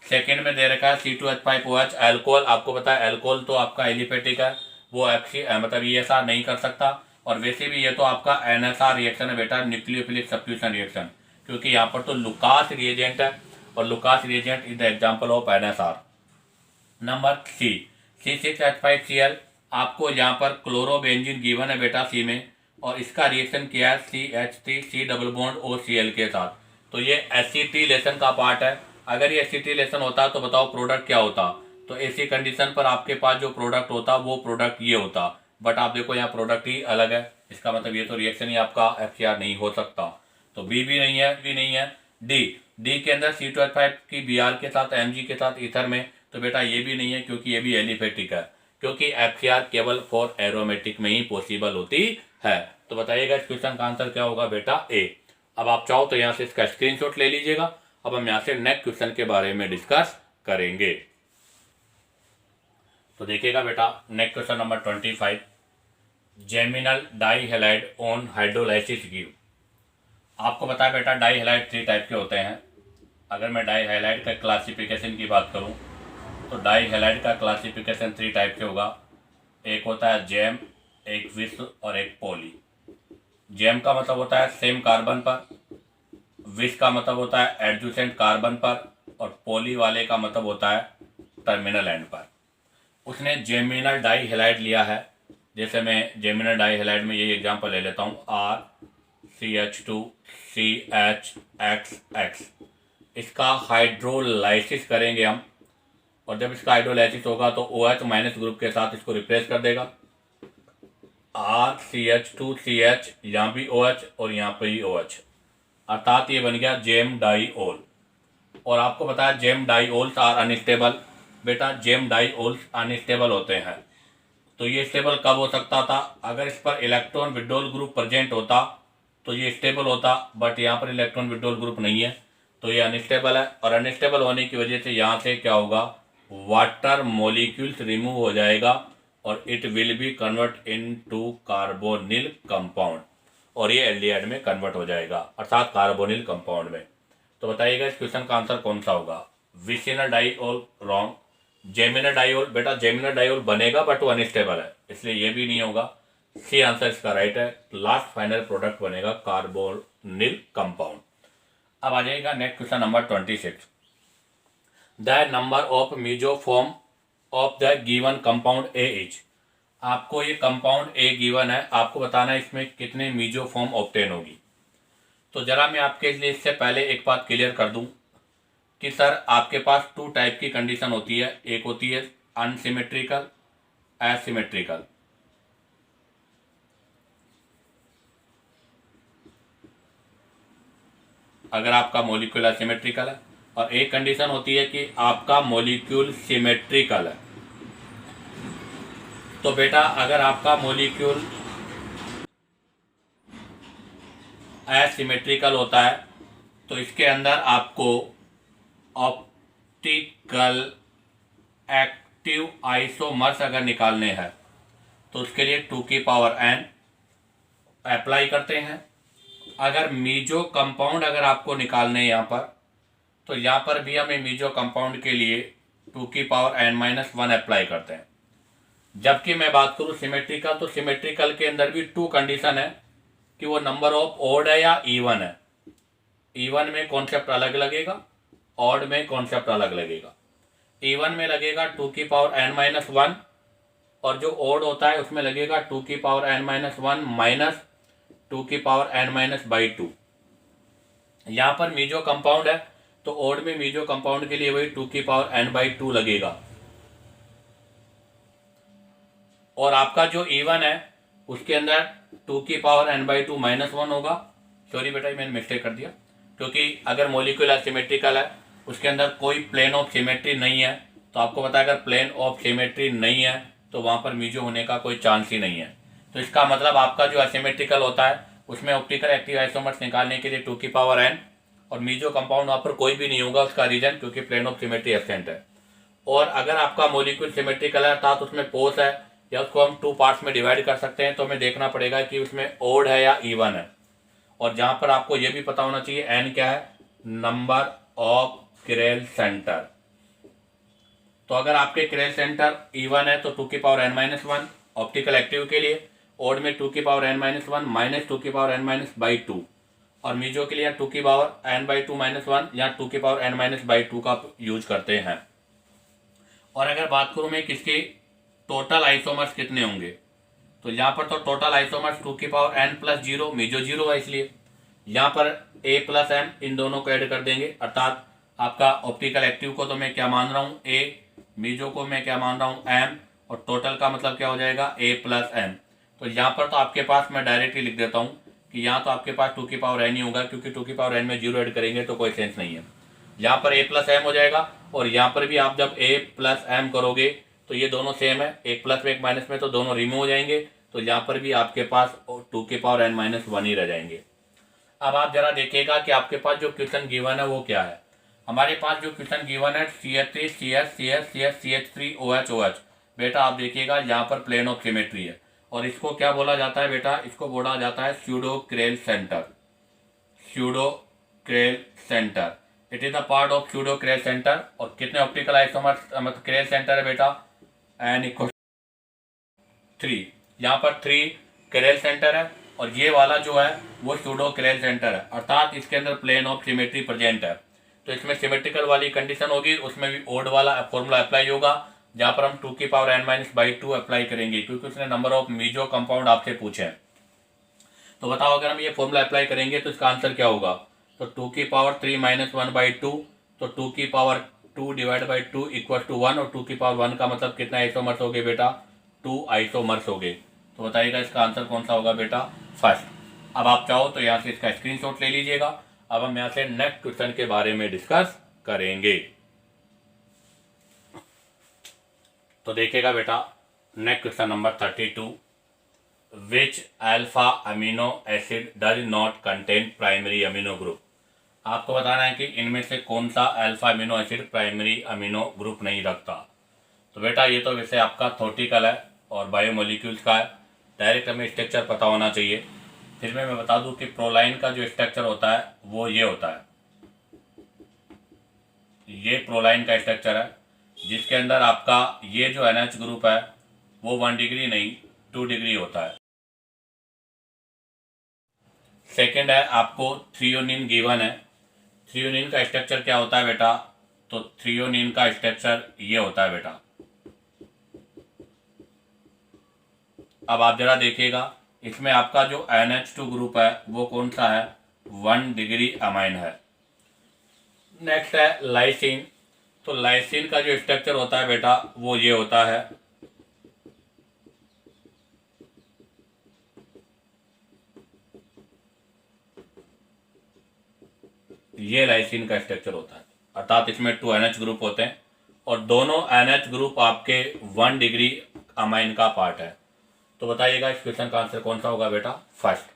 सेकेंड में दे रखा है C2H5OH अल्कोहल। आपको पता है अल्कोहल तो आपका एलिफेटिक है, वो मतलब ESR नहीं कर सकता, और वैसे भी ये तो आपका NSR रिएक्शन है बेटा, न्यूक्लियोफिलिक सब्स्टिट्यूशन रिएक्शन, क्योंकि यहाँ पर तो लुकास रिएजेंट है और Lucas reagent is the example of NSR। Number C6H5Cl, आपको यहाँ पर क्लोरोबेंजीन गिवन है बेटा C में, और इसका रिएक्शन किया है CH3C डबल बॉन्ड OCl के साथ। तो ये एसिटिलेशन का पार्ट है। अगर ये एसिटिलेशन होता तो बताओ प्रोडक्ट क्या होता। तो ऐसी कंडीशन पर आपके पास जो प्रोडक्ट होता वो प्रोडक्ट ये होता, बट आप देखो यहाँ प्रोडक्ट ही अलग है। इसका मतलब ये तो रिएक्शन ही आपका FCR नहीं हो सकता। तो बी भी नहीं है, बी नहीं है। डी के अंदर C2H5 की Br के साथ Mg के साथ ईथर में, तो बेटा ये भी नहीं है, क्योंकि ये भी एलिफेटिक है, क्योंकि FCR केवल फॉर एरोमेटिक में ही पॉसिबल होती है। तो बताइएगा इस क्वेश्चन का आंसर क्या होगा बेटा, ए। अब आप चाहो तो यहाँ से इसका स्क्रीनशॉट ले लीजिएगा। अब हम यहाँ से नेक्स्ट क्वेश्चन के बारे में डिस्कस करेंगे। तो देखिएगा बेटा, next question number 25, geminal dihalide on hydrolysis give. आपको पता है बेटा डाई हैलाइड 3 टाइप के होते हैं। अगर मैं डाई हैलाइड का क्लासिफिकेशन की बात करूं तो डाई हैलाइड का क्लासिफिकेशन 3 टाइप से होगा। एक होता है जेम, एक विश्व और एक पोली। जेम का मतलब होता है सेम कार्बन पर, विश्व का मतलब होता है एडजेसेंट कार्बन पर, और पोली वाले का मतलब होता है टर्मिनल एंड पर। उसने जेमिनल डाई हैलाइड लिया है। जैसे मैं जेमिनल डाई हैलाइड में ये एग्जांपल ले लेता हूँ, RCH2CHXX। इसका हाइड्रोलाइसिस करेंगे हम, और जब इसका हाइड्रोलाइसिस होगा तो OH माइनस ग्रुप के साथ इसको रिप्लेस कर देगा। RCH2CH, यहाँ भी OH और यहाँ पे भी OH। अर्थात ये बन गया जेम डाइओल। और आपको बताया जेम डाइओल्स आर अनस्टेबल। बेटा जेम डाइओल्स अनस्टेबल होते हैं। तो ये स्टेबल कब हो सकता था? अगर इस पर इलेक्ट्रॉन विड्रॉल ग्रुप प्रेजेंट होता तो ये स्टेबल होता, बट यहाँ पर इलेक्ट्रॉन विड्रॉल ग्रुप नहीं है तो ये अनस्टेबल है। और अनस्टेबल होने की वजह से यहाँ से क्या होगा, वाटर मॉलिक्यूल्स रिमूव हो जाएगा और it will be convert into carbonyl compound, और ये एल्डिहाइड में कन्वर्ट हो जाएगा अर्थात कार्बोनिल कंपाउंड में। तो बताइएगा इस क्वेश्चन का आंसर कौन सा होगा? Vicinal diol wrong. Geminal diol, बेटा जेमिनल डाइओल बनेगा बट वो अनस्टेबल है, इसलिए ये भी नहीं होगा। सी आंसर इसका राइट है। लास्ट फाइनल प्रोडक्ट बनेगा कार्बोनिल कंपाउंड। अब आ जाएगा next question number 26। The number of meso form of the given compound A is. आपको ये कंपाउंड ए गिवन है, आपको बताना है इसमें कितने मीजोफॉर्म ऑब्टेन होगी। तो जरा मैं आपके लिए इससे पहले एक बात क्लियर कर दूं कि सर आपके पास 2 टाइप की कंडीशन होती है। एक होती है अनसिमेट्रिकल, एसिमेट्रिकल। अगर आपका मॉलिक्यूल असिमेट्रिकल है, और एक कंडीशन होती है कि आपका मॉलिक्यूल सिमेट्रिकल है। तो बेटा अगर आपका मॉलिक्यूल एसिमेट्रिकल होता है तो इसके अंदर आपको ऑप्टिकल एक्टिव आइसोमर्स अगर निकालने हैं तो उसके लिए 2 की पावर n अप्लाई करते हैं। अगर मीजो कंपाउंड अगर आपको निकालने हैं यहाँ पर, तो यहाँ पर भी हमें मीजो कंपाउंड के लिए 2 की पावर n-1 अप्लाई करते हैं। जबकि मैं बात करूँ सिमेट्रिकल, तो सिमेट्रिकल के अंदर भी 2 कंडीशन है कि वो नंबर ऑफ ऑड है या इवन है। इवन में कॉन्सेप्ट अलग लगेगा, ऑड में कॉन्सेप्ट अलग लगेगा। इवन में लगेगा 2 की पावर n-1, और जो ऑड होता है उसमें लगेगा 2 की पावर n-1 माइनस 2 की पावर n-2। यहाँ पर मीजो कंपाउंड है तो ऑड में मीजो कंपाउंड के लिए वही 2 की पावर n/2 लगेगा। और आपका जो इवन है उसके अंदर 2 की पावर n/2 -1 होगा। सॉरी बेटा मैंने मिस्टेक कर दिया, क्योंकि अगर मॉलिक्यूल असिमेट्रिकल है उसके अंदर कोई प्लेन ऑफ सिमेट्री नहीं है, तो आपको पता है अगर प्लेन ऑफ सिमेट्री नहीं है तो वहाँ पर मीजो होने का कोई चांस ही नहीं है। तो इसका मतलब आपका जो असिमेट्रिकल होता है उसमें ऑप्टिकल एक्टिव आइसोमर्स निकालने के लिए 2 की पावर n, और मीजो कंपाउंड वहाँ पर कोई भी नहीं होगा। उसका रीजन क्योंकि प्लेन ऑफ सिमेट्री एब्सेंट है। और अगर आपका मॉलिक्यूल सिमेट्रिकल है अर्थात उसमें पोस है, या उसको हम 2 पार्ट्स में डिवाइड कर सकते हैं, तो हमें देखना पड़ेगा कि उसमें ओड है या इवन है। और जहाँ पर आपको ये भी पता होना चाहिए n क्या है, नंबर ऑफ क्रेल सेंटर। तो अगर आपके क्रेल सेंटर इवन है तो 2 की पावर n-1 ऑप्टिकल एक्टिव के लिए, ओड में 2 की पावर n-1 माइनस 2 की पावर n-2, और मीजो के लिए 2 की पावर n/2 -1 या 2 की पावर n-2 का यूज करते हैं। और अगर बात करूँ मैं किसके टोटल आइसोमर्स कितने होंगे, तो यहाँ पर तो टोटल आइसोमर्स 2 की पावर n+0, मीजो 0 है, इसलिए यहाँ पर a + m इन दोनों को ऐड कर देंगे। अर्थात आपका ऑप्टिकल एक्टिव को तो मैं क्या मान रहा हूँ a, मीजो को मैं क्या मान रहा हूँ m, और टोटल का मतलब क्या हो जाएगा a + m। तो यहाँ पर तो आपके पास मैं डायरेक्टली लिख देता हूँ कि यहाँ तो आपके पास 2 की पावर n ही होगा, क्योंकि 2 की पावर n में 0 ऐड करेंगे तो कोई सेंस नहीं है। यहाँ पर a + m हो जाएगा, और यहाँ पर भी आप जब a + m करोगे तो ये दोनों सेम है, एक प्लस में एक माइनस में, तो दोनों रिमूव हो जाएंगे। तो यहाँ पर भी आपके पास 2 की पावर n-1 ही रह जाएंगे। अब आप जरा देखिएगा कि आपके पास जो क्वेश्चन गिवन है वो क्या है। हमारे पास जो क्वेश्चन गिवन है CH3 CS CS CS CH3 OH OH। बेटा आप देखिएगा यहाँ पर प्लेन ऑफ सिमेट्री है, और इसको क्या बोला जाता है बेटा, इसको बोला जाता है pseudo curl centre. Pseudo curl centre, it is the part of pseudo curl centre. और कितने ऑप्टिकल आइसोमर्स मतलब क्रेल सेंटर है बेटा, n = 3। यहाँ पर 3 क्रेल सेंटर है, और ये वाला जो है वो स्यूडो क्रेल सेंटर है, अर्थात इसके अंदर प्लेन ऑफ सिमेट्री प्रेजेंट है। तो इसमें सिमेट्रिकल वाली कंडीशन होगी, उसमें भी ओड वाला फॉर्मूला अप्लाई होगा, जहाँ पर हम 2 की पावर n-2 अप्लाई करेंगे, क्योंकि उसने नंबर ऑफ मीजो कंपाउंड आपसे पूछे हैं। तो बताओ अगर हम ये फॉर्मूला अप्लाई करेंगे तो इसका आंसर क्या होगा। तो 2 की पावर 3 -1/2, तो 2 की पावर 2 / 2 = 1, और 2 की पावर 1 का मतलब कितना आइसोमर्स हो गए बेटा, 2 आइसोमर्स हो गए। तो बताइएगा इसका आंसर कौन सा होगा बेटा, फर्स्ट। अब आप चाहो तो यहाँ से इसका स्क्रीनशॉट ले लीजिएगा। अब हम यहाँ से नेक्स्ट क्वेश्चन के बारे में डिस्कस करेंगे। तो देखिएगा बेटा, next question number 32, which alpha amino acid does not contain primary amino group. आपको बताना है कि इनमें से कौन सा alpha amino acid primary amino group नहीं रखता। तो बेटा ये तो वैसे आपका थ्योरेटिकल है और बायोमोलिक्यूल्स का है, डायरेक्ट हमें स्ट्रक्चर पता होना चाहिए। फिर मैं बता दूं कि प्रोलाइन का जो स्ट्रक्चर होता है वो ये होता है, ये प्रोलाइन का स्ट्रक्चर है, जिसके अंदर आपका ये जो NH ग्रुप है वो 1 डिग्री नहीं 2 डिग्री होता है। सेकेंड है आपको थ्रियोनिन गिवन है। थ्रियोनिन का स्ट्रक्चर क्या होता है बेटा, तो थ्रियोनिन का स्ट्रक्चर ये होता है बेटा। अब आप जरा देखिएगा, इसमें आपका जो NH2 ग्रुप है वो कौन सा है, 1 डिग्री अमाइन है। नेक्स्ट है लाइसिन। तो लाइसिन का जो स्ट्रक्चर होता है बेटा वो ये होता है, ये लाइसिन का स्ट्रक्चर होता है, अर्थात इसमें 2 NH ग्रुप होते हैं और दोनों NH ग्रुप आपके 1 डिग्री अमाइन का पार्ट है। तो बताइएगा इस क्वेश्चन का आंसर कौन सा होगा बेटा, फर्स्ट।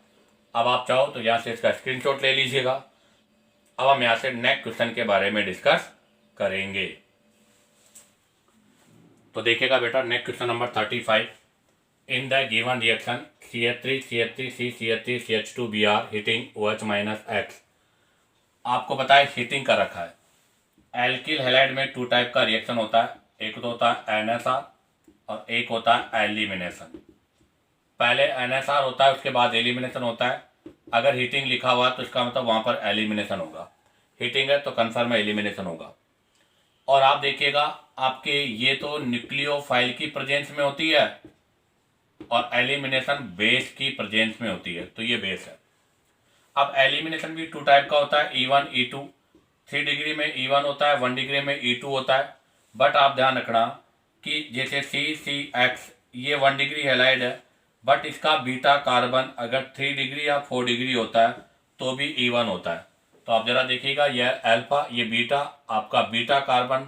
अब आप चाहो तो यहाँ से इसका स्क्रीनशॉट ले लीजिएगा। अब हम यहाँ से नेक्स्ट क्वेश्चन के बारे में डिस्कस करेंगे। तो देखिएगा बेटा, next question number 35, in the given reaction CH3CH3CCH3CH2Br heating OH-X। आपको पता है हीटिंग का रखा है। एल्किल हैलाइड में 2 टाइप का रिएक्शन होता है, एक तो होता है NSR और एक होता है एलिमिनेशन। पहले NSR होता है, उसके बाद एलिमिनेशन होता है। अगर हीटिंग लिखा हुआ तो इसका मतलब वहाँ पर एलिमिनेशन होगा, हीटिंग है तो कन्फर्म एलिमिनेशन होगा। और आप देखिएगा, आपके ये तो न्यूक्लियोफाइल की प्रेजेंस में होती है और एलिमिनेशन बेस की प्रेजेंस में होती है, तो ये बेस है। अब एलिमिनेशन भी 2 टाइप का होता है, E1 E2। 3 डिग्री में E1 होता है, 1 डिग्री में E2 होता है। बट आप ध्यान रखना कि जैसे CCX ये 1 डिग्री हैलाइड है, बट इसका बीटा कार्बन अगर 3 डिग्री या 4 डिग्री होता है तो भी E1 होता है। तो आप जरा देखिएगा, यह अल्फा ये बीटा, आपका बीटा कार्बन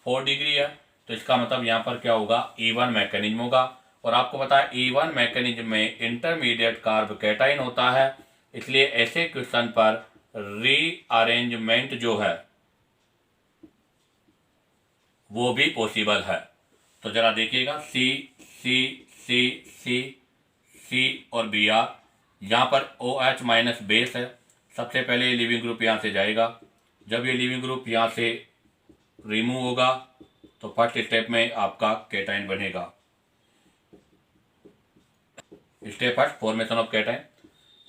4 डिग्री है, तो इसका मतलब यहाँ पर क्या होगा, E1 मैकेनिज्म होगा। और आपको पता है E1 मैकेनिज्म में इंटरमीडिएट कार्ब कैटाइन होता है, इसलिए ऐसे क्वेश्चन पर रीअरेंजमेंट जो है वो भी पॉसिबल है। तो जरा देखिएगा, सी सी सी सी सी और Br, यहाँ पर OH- बेस है। सबसे पहले ये लिविंग ग्रुप यहाँ से जाएगा। जब ये लिविंग ग्रुप यहाँ से रिमूव होगा तो फर्स्ट स्टेप में आपका कैटाइन बनेगा। Step first, formation of cation.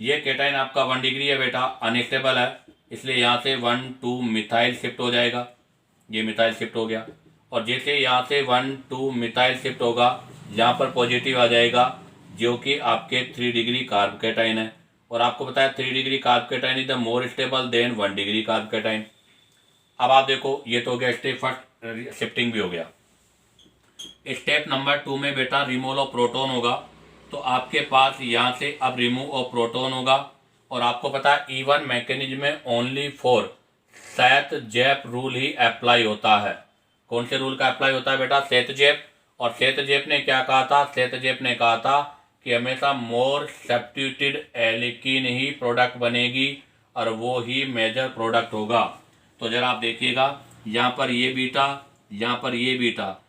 ये कैटाइन आपका 1 डिग्री है बेटा, अनस्टेबल है, इसलिए यहाँ से 1,2 मिथाइल शिफ्ट हो जाएगा। ये मिथाइल शिफ्ट हो गया और जैसे यहाँ से 1,2 मिथाइल शिफ्ट होगा, यहाँ पर पॉजिटिव आ जाएगा जो कि आपके 3 डिग्री कार्ब कैटाइन है। और आपको पता है 3 degree carb cation is the more stable then 1 degree carb cation. अब आप देखो, ये तो हो गया स्टेप फर्स्ट, शिफ्टिंग भी हो गया। स्टेप नंबर 2 में बेटा रिमूवल ऑफ प्रोटॉन होगा, तो आपके पास यहाँ से अब रिमूव ऑफ प्रोटॉन होगा। और आपको पता है E1 मैकेनिज्म में ओनली फॉर सेट-जेप रूल ही अप्लाई होता है। कौन से रूल का अप्लाई होता है बेटा, सेट-जेप। और सेट-जेप ने क्या कहा था, सेट-जेप ने कहा था कि हमेशा मोर सब्स्टिट्यूटेड एल्कीन ही प्रोडक्ट बनेगी और वो ही मेजर प्रोडक्ट होगा। तो जरा आप देखिएगा, यहाँ पर ये बीटा, यहाँ पर ये बीटा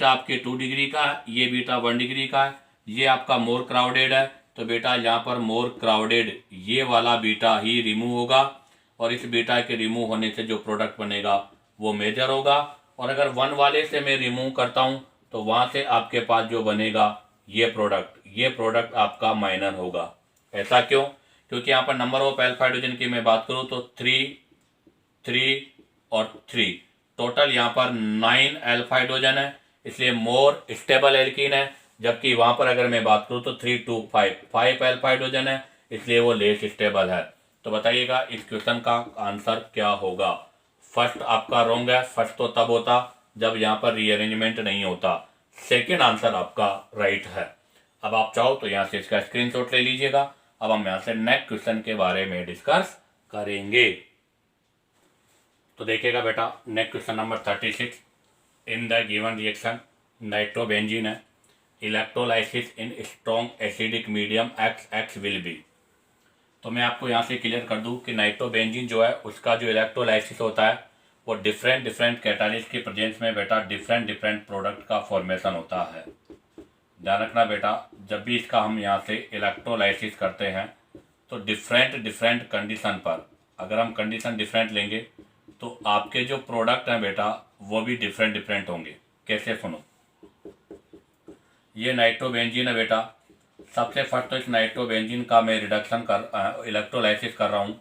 आपके 2 डिग्री का है, ये बीटा 1 डिग्री का है, ये आपका मोर क्राउडेड है, तो बेटा यहाँ पर मोर क्राउडेड ये वाला बीटा ही रिमूव होगा और इस बीटा के रिमूव होने से जो प्रोडक्ट बनेगा वो मेजर होगा। और अगर 1 वाले से मैं रिमूव करता हूँ तो वहाँ से आपके पास जो बनेगा ये प्रोडक्ट आपका माइनर होगा। ऐसा क्यों, क्योंकि यहाँ पर नंबर ऑफ अल्फा हाइड्रोजन की मैं बात करूँ तो 3 3 और 3 टोटल यहाँ पर 9 अल्फा हाइड्रोजन है, इसलिए मोर स्टेबल एल्कीन है। जबकि वहाँ पर अगर मैं बात करूँ तो 3 2 5 अल्फा हाइड्रोजन है, इसलिए वो लेस स्टेबल है। तो बताइएगा इस क्वेश्चन का आंसर क्या होगा। फर्स्ट आपका रॉन्ग है, फर्स्ट तो तब होता जब यहाँ पर रीअरेंजमेंट नहीं होता। सेकेंड आंसर आपका राइट है। अब आप चाहो तो यहाँ से इसका स्क्रीनशॉट ले लीजिएगा। अब हम यहाँ से नेक्स्ट क्वेश्चन के बारे में डिस्कस करेंगे। तो देखिएगा बेटा, next question number 36। In the given reaction nitrobenzene है, electrolysis in strong acidic medium XX will be. तो मैं आपको यहाँ से क्लियर कर दूँ कि नाइट्रोबेंजीन जो है उसका जो इलेक्ट्रोलाइसिस होता है वो डिफरेंट डिफरेंट कैटालिस्ट की प्रेजेंस में बेटा डिफरेंट डिफरेंट प्रोडक्ट का फॉर्मेशन होता है। ध्यान रखना बेटा, जब भी इसका हम यहाँ से इलेक्ट्रोलाइसिस करते हैं तो डिफरेंट डिफरेंट कंडीशन पर, अगर हम कंडीशन डिफरेंट लेंगे तो आपके जो प्रोडक्ट हैं बेटा वो भी डिफरेंट डिफरेंट होंगे। कैसे, सुनो। ये नाइट्रोबेंजीन है बेटा, सबसे फर्स्ट तो इस नाइट्रोबेंजीन का मैं रिडक्शन कर इलेक्ट्रोलाइसिस कर रहा हूँ।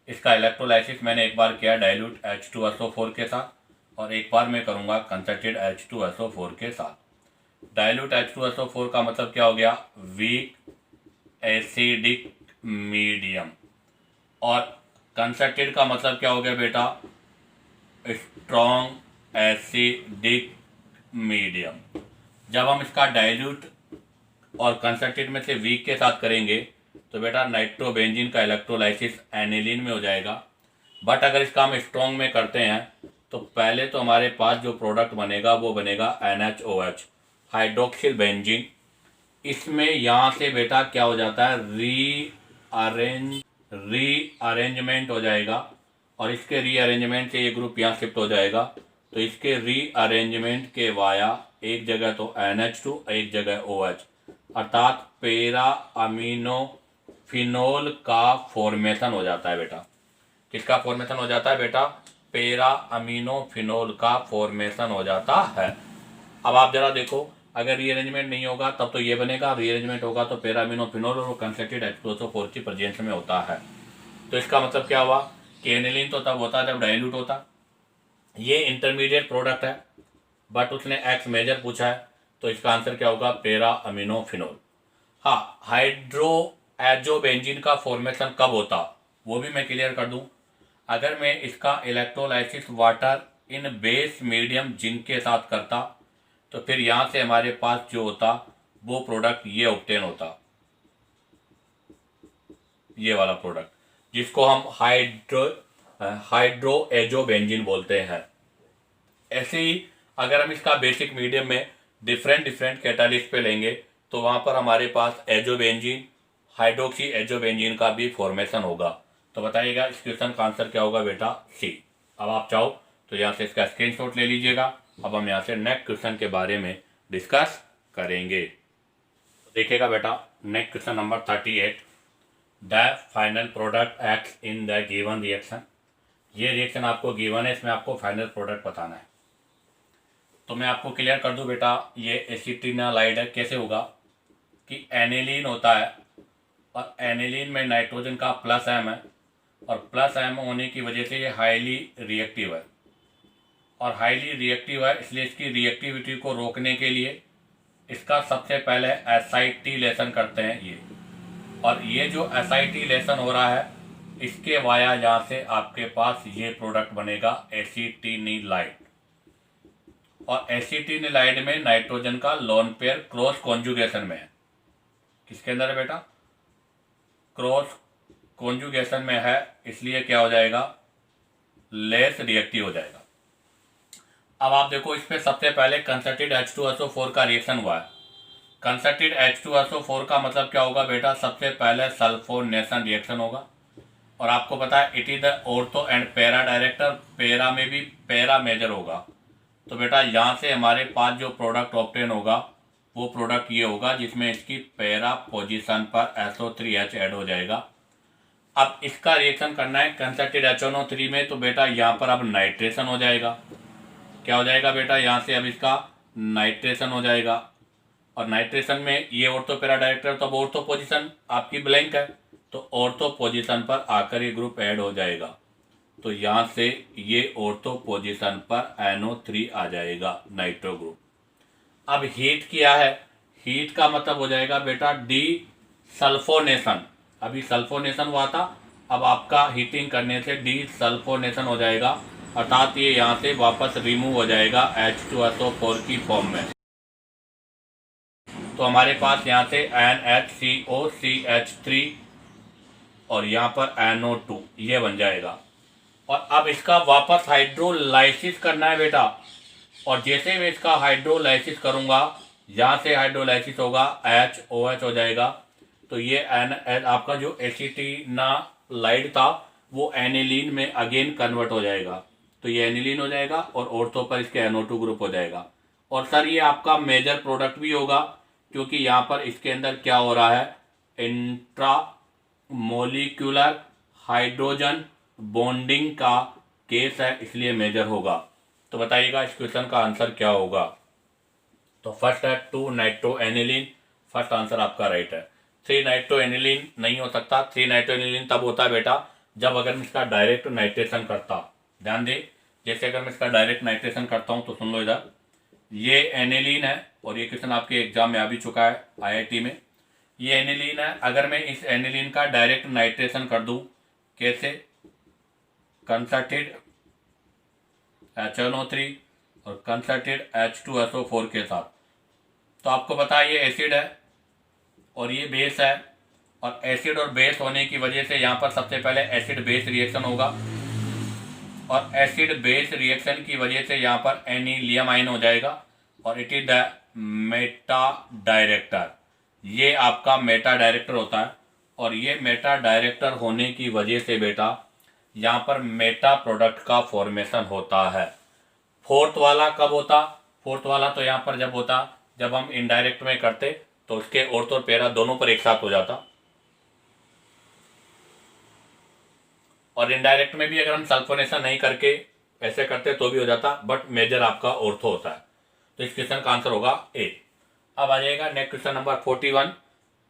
इसका इलेक्ट्रोलाइसिस मैंने एक बार किया डाइल्यूट H2SO4 के साथ, और एक बार मैं करूँगा कंसंट्रेटेड H2SO4 के साथ। डाइल्यूट H2SO4 का मतलब क्या हो गया, वीक एसिडिक मीडियम, और कंसंट्रेटेड का मतलब क्या हो गया बेटा, स्ट्रॉन्ग एसिडिक मीडियम। जब हम इसका डाइल्यूट और कंसंट्रेटेड में से वीक के साथ करेंगे तो बेटा नाइट्रोबेंजीन का इलेक्ट्रोलाइसिस एनिलीन में हो जाएगा। बट अगर इसका हम स्ट्रॉन्ग में करते हैं तो पहले तो हमारे पास जो प्रोडक्ट बनेगा वो बनेगा NaOH, हाइड्रोक्सिल बेंजीन। इसमें यहाँ से बेटा क्या हो जाता है, रीअरेंजमेंट हो जाएगा, और इसके रीअरेंजमेंट से ये ग्रुप यहाँ शिफ्ट हो जाएगा। तो इसके रीअरेंजमेंट के वाया एक जगह तो NH2 एक जगह OH, अर्थात पेरा अमीनो फिनोल का फॉर्मेशन हो जाता है बेटा। किसका फॉर्मेशन हो जाता है बेटा, पेरा अमीनो फिनोल का फॉर्मेशन हो जाता है। अब आप जरा देखो, अगर रीअरेंजमेंट नहीं होगा तब तो ये बनेगा, रीअरेंजमेंट होगा तो पेरा अमीनो फिनोल और कंसंट्रेटेड H2SO4 की प्रेजेंस में होता है। तो इसका मतलब क्या हुआ कि एनिलीन तो तब होता जब डाइल्यूट होता। ये इंटरमीडिएट प्रोडक्ट है, बट उसने एक्स मेजर पूछा है, तो इसका आंसर क्या होगा, पेरा अमीनो फिनोल। हाँ, हाइड्रो एजोबेंजीन का फॉर्मेशन कब होता वो भी मैं क्लियर कर दूं। अगर मैं इसका electrolysis water in base medium zinc के साथ करता तो फिर यहाँ से हमारे पास जो होता वो प्रोडक्ट ये ऑब्टेन होता, ये वाला प्रोडक्ट जिसको हम हाइड्रो एजोबेंजीन बोलते हैं। ऐसे ही अगर हम इसका बेसिक मीडियम में डिफरेंट डिफरेंट कैटालिस्ट पे लेंगे तो वहाँ पर हमारे पास एजोबेंजीन, हाइड्रोक्सी एजोबेंजीन का भी फॉर्मेशन होगा। तो बताइएगा इस क्वेश्चन का आंसर क्या होगा बेटा, सी। अब आप चाहो तो यहाँ से इसका स्क्रीनशॉट ले लीजिएगा। अब हम यहाँ से नेक्स्ट क्वेश्चन के बारे में डिस्कस करेंगे। तो देखिएगा बेटा, next question number 38। The final product acts in the given reaction. ये रिएक्शन आपको गिवन है, इसमें आपको फाइनल प्रोडक्ट बताना है। तो मैं आपको क्लियर कर दूं बेटा, ये एसिटिनालाइड है। कैसे होगा कि एनिलीन होता है और एनिलीन में नाइट्रोजन का प्लस एम है, और प्लस एम होने की वजह से ये हाईली रिएक्टिव है, और हाईली रिएक्टिव है इसलिए इसकी रिएक्टिविटी को रोकने के लिए इसका सबसे पहले एसाइटिलेशन करते हैं ये, और ये जो एसाइटिलेशन हो रहा है इसके वाया यहाँ से आपके पास ये प्रोडक्ट बनेगा एसिटिनिलाइड, और एसिटिनिलाइड में नाइट्रोजन का लोन पेयर क्रॉस कॉन्जुगेशन में है। किसके अंदर है बेटा, क्रॉस कॉन्जुगेशन में है, इसलिए क्या हो जाएगा, लेस रिएक्टिव हो जाएगा। अब आप देखो, इस पे सबसे पहले कंसंट्रेटेड H2SO4 का रिएक्शन हुआ है। कंसंट्रेटेड H2SO4 का मतलब क्या होगा बेटा, सबसे पहले सल्फोनेशन रिएक्शन होगा, और आपको पता है it is the ortho and para director, para में भी पैरा मेजर होगा। तो बेटा यहाँ से हमारे पास जो प्रोडक्ट ऑब्टेन होगा वो प्रोडक्ट ये होगा जिसमें इसकी पैरा पोजीशन पर SO3H ऐड हो जाएगा। अब इसका रिएक्शन करना है कंसंट्रेटेड HNO3 में, तो बेटा यहाँ पर अब नाइट्रेशन हो जाएगा। क्या हो जाएगा बेटा, यहाँ से अब इसका नाइट्रेशन हो जाएगा, और नाइट्रेशन में ये ऑर्थो पैरा डायरेक्टर, तो अब ऑर्थो पोजीशन आपकी ब्लैंक है, तो ऑर्थो पोजीशन पर आकर ये ग्रुप ऐड हो जाएगा। तो यहाँ से ये ऑर्थो पोजीशन पर NO3 आ जाएगा, नाइट्रो ग्रुप। अब हीट किया है, हीट का मतलब हो जाएगा बेटा डी सल्फोनेशन। अभी सल्फोनेशन हुआ था, अब आपका हीटिंग करने से डी सल्फोनेशन हो जाएगा, अर्थात ये यहाँ से वापस रिमूव हो जाएगा H2SO4 की फॉर्म में। तो हमारे पास यहाँ से NHCOCH3 और यहाँ पर NO2 ये बन जाएगा। और अब इसका वापस हाइड्रोलाइसिस करना है बेटा, और जैसे मैं इसका हाइड्रोलाइसिस करूँगा, यहाँ से हाइड्रोलाइसिस होगा HOH हो जाएगा, तो ये आपका जो एसिटिनालाइड था वो एनिलीन में अगेन कन्वर्ट हो जाएगा, तो ये एनिलीन हो जाएगा और ऑर्थो पर इसके NO2 ग्रुप हो जाएगा। और सर ये आपका मेजर प्रोडक्ट भी होगा, क्योंकि यहाँ पर इसके अंदर क्या हो रहा है, इंट्रा मोलिकुलर हाइड्रोजन बॉन्डिंग का केस है, इसलिए मेजर होगा। तो बताइएगा इस क्वेश्चन का आंसर क्या होगा। तो फर्स्ट है 2 नाइट्रो एनिलीन, फर्स्ट आंसर आपका राइट है। 3 नाइट्रो एनिलीन नहीं हो सकता। 3 नाइट्रो एनिलीन तब होता है बेटा जब अगर मैं इसका डायरेक्ट नाइट्रेशन करता, ध्यान दे, जैसे अगर मैं इसका डायरेक्ट नाइट्रेशन करता हूँ तो सुन लो इधर, ये एनिलीन है और ये क्वेश्चन आपके एग्जाम में आ भी चुका है IIT में। ये एनिलीन है, अगर मैं इस एनिलीन का डायरेक्ट नाइट्रेशन कर दूं, कैसे, कंसर्टेड HNO3 और कंसर्टेड H2SO4 के साथ, तो आपको पता है ये एसिड है और ये बेस है, और एसिड और बेस होने की वजह से यहाँ पर सबसे पहले एसिड बेस रिएक्शन होगा, और एसिड बेस रिएक्शन की वजह से यहाँ पर एनिलियम आयन हो जाएगा, और it is the Meta director. ये आपका मेटा डायरेक्टर होता है, और ये मेटा डायरेक्टर होने की वजह से बेटा यहाँ पर मेटा प्रोडक्ट का फॉर्मेशन होता है। फोर्थ वाला कब होता, फोर्थ वाला तो यहाँ पर जब होता जब हम इनडायरेक्ट में करते तो उसके ऑर्थो और पैरा दोनों पर एक साथ हो जाता, और इनडायरेक्ट में भी अगर हम सल्फोनेशन नहीं करके ऐसे करते तो भी हो जाता, बट मेजर आपका ऑर्थो होता है। तो इस क्वेश्चन का आंसर होगा A। अब आ जाएगा नेक्स्ट क्वेश्चन नंबर 41।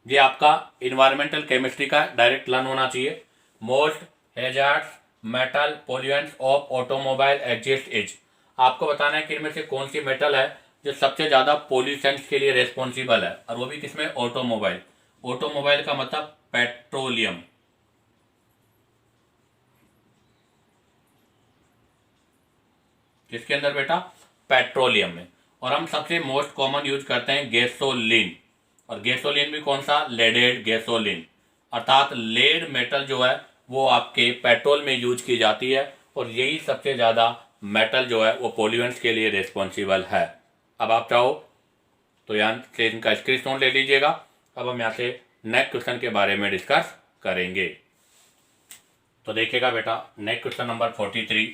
ये आपका इन्वायरमेंटल केमिस्ट्री का डायरेक्ट लर्न होना चाहिए। Most hazardous metal pollutants of automobile exhaust is. आपको बताना है कि इनमें से कौन सी मेटल है जो सबसे ज़्यादा पॉल्यूशंस के लिए रेस्पॉन्सिबल है, और वो भी किसमें, ऑटोमोबाइल। ऑटोमोबाइल का मतलब पेट्रोलियम, किसके अंदर बेटा, पेट्रोलियम में। और हम सबसे मोस्ट कॉमन यूज करते हैं गैसोलीन, और गैसोलीन भी कौन सा, लेडेड गैसोलीन, अर्थात लेड मेटल जो है वो आपके पेट्रोल में यूज की जाती है, और यही सबसे ज़्यादा मेटल जो है वो पॉल्यूएंट्स के लिए रिस्पॉन्सिबल है। अब आप चाहो तो यहाँ से इनका स्क्रीनशॉट ले लीजिएगा। अब हम यहाँ से नेक्स्ट क्वेश्चन के बारे में डिस्कस करेंगे। तो देखिएगा बेटा next question number 43।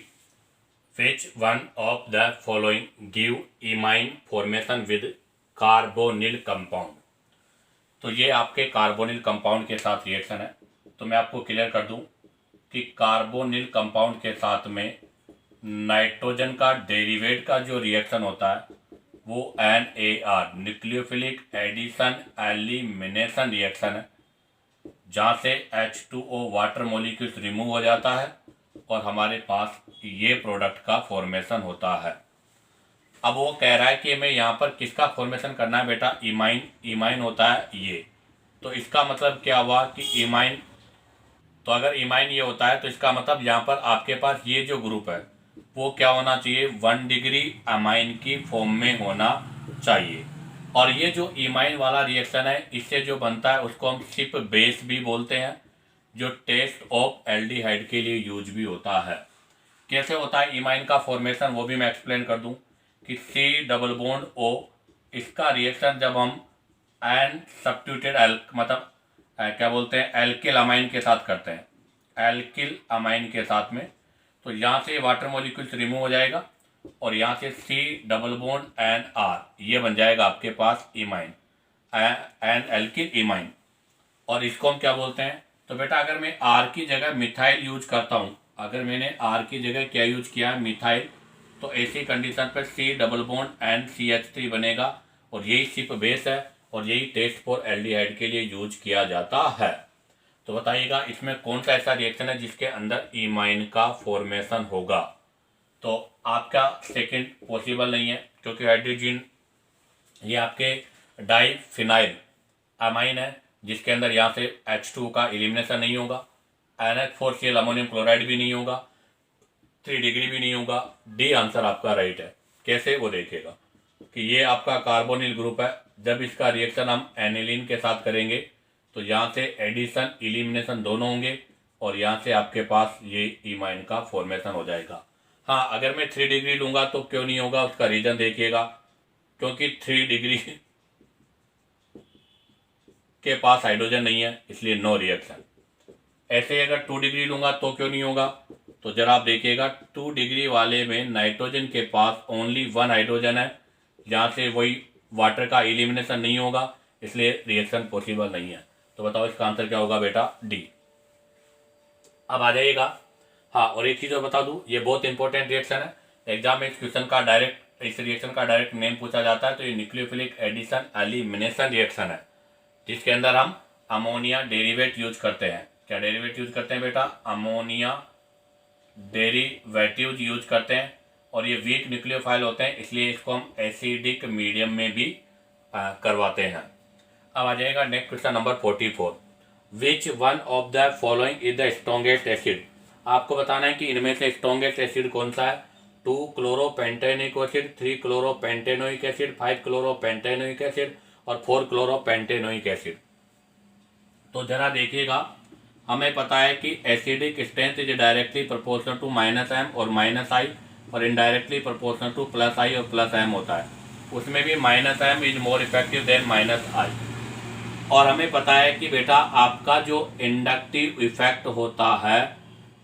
Which one of the following give imine formation with carbonyl compound? तो ये आपके कार्बोनिल कंपाउंड के साथ रिएक्शन है। तो मैं आपको क्लियर कर दूं कि कार्बोनिल कंपाउंड के साथ में नाइट्रोजन का डेरिवेट का जो रिएक्शन होता है वो NAR nucleophilic addition elimination reaction है, जहाँ से H2O वाटर मॉलिक्यूल्स रिमूव हो जाता है और हमारे पास ये प्रोडक्ट का फॉर्मेशन होता है। अब वो कह रहा है कि हमें यहाँ पर किसका फॉर्मेशन करना है बेटा, इमाइन। इमाइन होता है ये, तो इसका मतलब क्या हुआ कि इमाइन, तो अगर इमाइन ये होता है तो इसका मतलब यहाँ पर आपके पास ये जो ग्रुप है वो क्या होना चाहिए, 1 डिग्री अमाइन की फॉर्म में होना चाहिए। और ये जो इमाइन वाला रिएक्शन है इससे जो बनता है उसको हम सिप बेस भी बोलते हैं, जो टेस्ट ऑफ एल्डिहाइड के लिए यूज भी होता है। कैसे होता है इमाइन का फॉर्मेशन वो भी मैं एक्सप्लेन कर दूं कि C डबल बॉन्ड O, इसका रिएक्शन जब हम एन सब्स्टिट्यूटेड मतलब क्या बोलते हैं एल्किल अमाइन के साथ करते हैं, एल्किल अमाइन के साथ में, तो यहाँ से वाटर मॉलिक्यूल्स रिमूव हो जाएगा और यहाँ से C डबल बॉन्ड NR ये बन जाएगा आपके पास इमाइन, एन एल्किल इमाइन। और इसको हम क्या बोलते हैं, तो बेटा अगर मैं R की जगह मिथाइल यूज करता हूँ, अगर मैंने R की जगह क्या यूज किया है, मिथाइल, तो ऐसी कंडीशन पर C डबल बॉन्ड NCH3 बनेगा और यही सिप बेस है और यही टेस्ट फॉर एल्डिहाइड के लिए यूज किया जाता है। तो बताइएगा इसमें कौन सा ऐसा रिएक्शन है जिसके अंदर इमाइन का फॉर्मेशन होगा। तो आपका सेकंड पॉसिबल नहीं है क्योंकि हाइड्रोजन ये आपके डाइफिनाइल अमाइन है जिसके अंदर यहाँ से H2 का एलिमिनेशन नहीं होगा, NH4Cl अमोनियम क्लोराइड भी नहीं होगा, 3 डिग्री भी नहीं होगा। डी आंसर आपका राइट है। कैसे, वो देखेगा कि ये आपका कार्बोनिल ग्रुप है, जब इसका रिएक्शन हम एनिलीन के साथ करेंगे तो यहाँ से एडिशन इलिमिनेशन दोनों होंगे और यहाँ से आपके पास ये इमाइन का फॉर्मेशन हो जाएगा। हाँ, अगर मैं 3 डिग्री लूँगा तो क्यों नहीं होगा, उसका रीज़न देखिएगा, क्योंकि 3 डिग्री के पास हाइड्रोजन नहीं है, इसलिए नो रिएक्शन। ऐसे अगर 2 डिग्री लूँगा तो क्यों नहीं होगा, तो जरा आप देखिएगा 2 डिग्री वाले में नाइट्रोजन के पास ओनली 1 हाइड्रोजन है, यहाँ से वही वाटर का एलिमिनेशन नहीं होगा, इसलिए रिएक्शन पॉसिबल नहीं है। तो बताओ इसका आंसर क्या होगा बेटा, डी। अब आ जाइएगा, हाँ और एक चीज़ और बता दूँ, ये बहुत इंपॉर्टेंट रिएक्शन है, एग्जाम में इस क्वेश्चन का डायरेक्ट, इस रिएक्शन का डायरेक्ट नेम पूछा जाता है। तो ये न्यूक्लियोफिलिक एडिशन एलिमिनेशन रिएक्शन है, जिसके अंदर हम अमोनिया डेरिवेट यूज करते हैं। क्या डेरिवेट यूज करते हैं बेटा, अमोनिया डेरिवेटिव यूज करते हैं, और ये वीक न्यूक्लियोफाइल होते हैं, इसलिए इसको हम एसिडिक मीडियम में भी करवाते हैं। अब आ जाएगा next question number 44, which one of the following is the strongest acid. आपको बताना है कि इनमें से स्ट्रॉन्गेस्ट एसिड कौन सा है। 2 क्लोरोपेंटेनोइक एसिड, 3 क्लोरोपेंटेनोइक एसिड, 5 क्लोरोपेंटेनोइक एसिड और 4 क्लोरोपेंटेनोइक एसिड। तो जरा देखिएगा, हमें पता है कि acidic strength is directly proportional to -m और -i, और इनडायरेक्टली प्रोपोर्शनल टू +i और +m होता है। उसमें भी -m is more effective than -i। और हमें पता है कि बेटा आपका जो इंडक्टिव इफेक्ट होता है,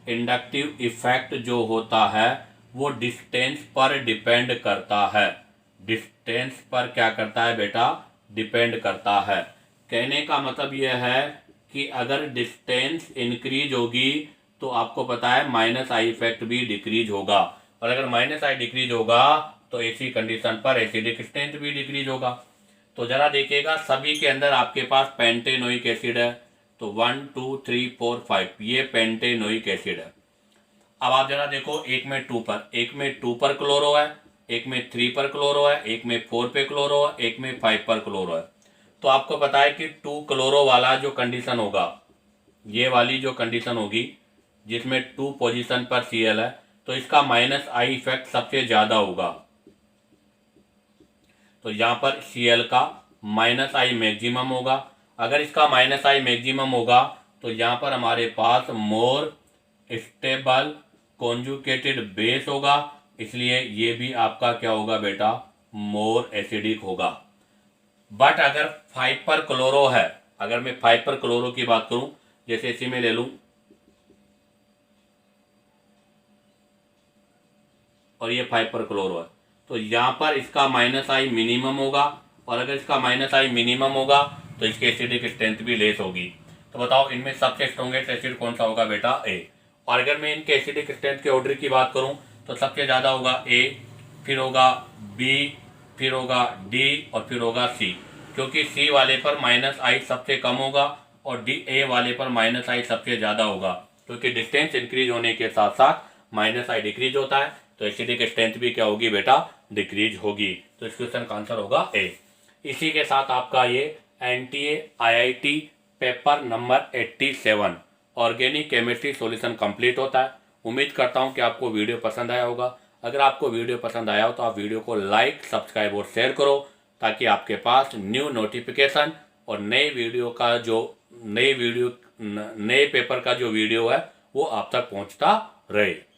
इंडक्टिव इफेक्ट जो होता है वो डिस्टेंस पर डिपेंड करता है। डिस्टेंस पर क्या करता है बेटा, डिपेंड करता है। कहने का मतलब यह है कि अगर डिस्टेंस इंक्रीज होगी तो आपको पता है -i इफेक्ट भी डिक्रीज होगा, और अगर -i डिक्रीज होगा तो ऐसी कंडीशन पर एसिडिक स्ट्रेंथ भी डिक्रीज होगा। तो जरा देखिएगा, सभी के अंदर आपके पास पेंटेनोइक एसिड है, तो 1 2 3 4 5 ये पेंटेनोइक एसिड है। अब आप जरा देखो, एक में 2 पर, एक में 2 पर क्लोरो है, एक में 3 पर क्लोरो है, एक में 4 पे क्लोरो है, एक में 5 पर क्लोरो है। तो आपको पता है कि 2 क्लोरो वाला जो कंडीशन होगा, ये वाली जो कंडीशन होगी जिसमें 2 पोजीशन पर Cl है, तो इसका -i इफेक्ट सबसे ज़्यादा होगा। तो यहाँ पर Cl का -i मैक्सिमम होगा। अगर इसका -i मैक्सिमम होगा तो यहाँ पर हमारे पास मोर स्टेबल कॉन्जुगेटेड बेस होगा, इसलिए ये भी आपका क्या होगा बेटा, मोर एसिडिक होगा। बट अगर 5 पर क्लोरो है, अगर मैं 5 पर क्लोरो की बात करूं, जैसे इसी में ले लूं और ये 5 पर क्लोरो है, तो यहाँ पर इसका -i मिनिमम होगा, और अगर इसका -i मिनिमम होगा तो इसकी एसिडिक स्ट्रेंथ भी लेस होगी। तो बताओ इनमें सबसे स्ट्रॉन्गेस्ट एसिड कौन सा होगा बेटा, ए। और अगर मैं इनके एसिडिक स्ट्रेंथ के ऑर्डर की बात करूं तो सबसे ज़्यादा होगा ए, फिर होगा बी, फिर होगा डी और फिर होगा सी, क्योंकि सी वाले पर -i सबसे कम होगा और ए वाले पर -i सबसे ज़्यादा होगा, क्योंकि डिस्टेंस इंक्रीज होने के साथ साथ -i डिक्रीज होता है, तो एसिडिक स्ट्रेंथ भी क्या होगी बेटा, डिक्रीज होगी। तो इस क्वेश्चन का आंसर होगा ए। इसी के साथ आपका ये NTA IIT paper number 87 organic chemistry solution complete होता है। उम्मीद करता हूँ कि आपको वीडियो पसंद आया होगा। अगर आपको वीडियो पसंद आया हो तो आप वीडियो को लाइक, सब्सक्राइब और शेयर करो, ताकि आपके पास न्यू नोटिफिकेशन और नए पेपर का जो वीडियो है वो आप तक पहुँचता रहे।